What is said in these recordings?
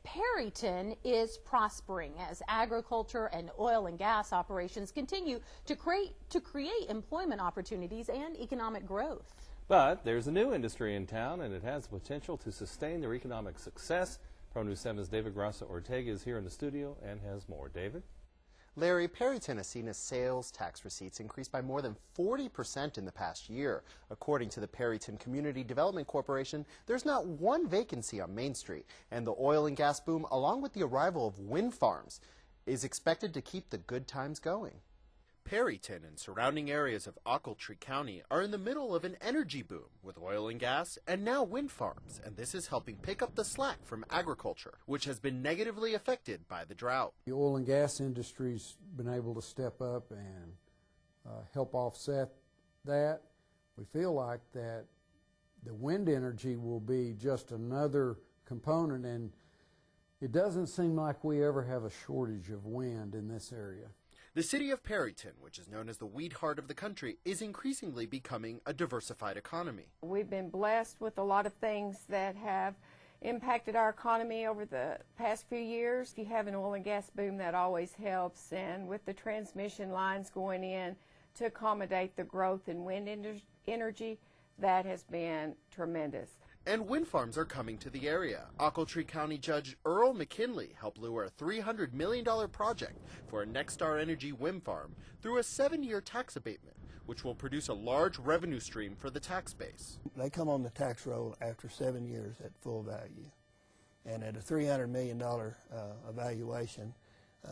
Perryton is prospering as agriculture and oil and gas operations continue to create employment opportunities and economic growth. But there's a new industry in town, and it has the potential to sustain their economic success. Pro News 7's David Grasso-Ortega is here in the studio and has more. David? Larry, Perryton has seen its sales tax receipts increase by more than 40% in the past year. According to the Perryton Community Development Corporation, there's not one vacancy on Main Street, and the oil and gas boom, along with the arrival of wind farms, is expected to keep the good times going. Perryton and surrounding areas of Ochiltree County are in the middle of an energy boom with oil and gas and now wind farms, and this is helping pick up the slack from agriculture, which has been negatively affected by the drought. The oil and gas industry's been able to step up and help offset that. We feel like that the wind energy will be just another component, and it doesn't seem like we ever have a shortage of wind in this area. The city of Perryton, which is known as the wheat heart of the country, is increasingly becoming a diversified economy. We've been blessed with a lot of things that have impacted our economy over the past few years. If you have an oil and gas boom, that always helps, and with the transmission lines going in to accommodate the growth in wind energy, that has been tremendous. And wind farms are coming to the area. Ochiltree County Judge Earl McKinley helped lure a $300 million project for a Nexstar Energy wind farm through a 7-year tax abatement, which will produce a large revenue stream for the tax base. They come on the tax roll after 7 years at full value. And at a $300 million evaluation,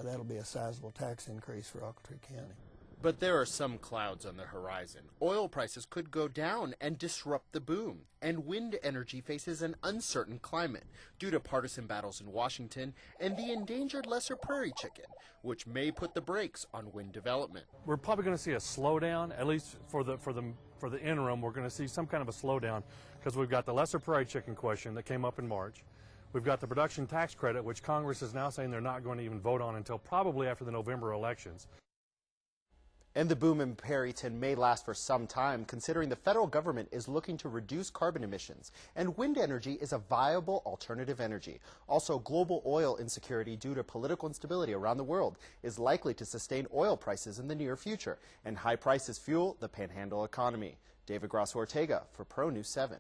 that'll be a sizable tax increase for Ochiltree County. But there are some clouds on the horizon. Oil prices could go down and disrupt the boom, and wind energy faces an uncertain climate due to partisan battles in Washington and the endangered lesser prairie chicken, which may put the brakes on wind development. We're probably going to see a slowdown, at least for the interim. We're going to see some kind of a slowdown because we've got the lesser prairie chicken question that came up in March. We've got the production tax credit, which Congress is now saying they're not going to even vote on until probably after the November elections. And the boom in Perryton may last for some time, considering the federal government is looking to reduce carbon emissions, and wind energy is a viable alternative energy. Also, global oil insecurity due to political instability around the world is likely to sustain oil prices in the near future, and high prices fuel the panhandle economy. David Grasso-Ortega for Pro News 7.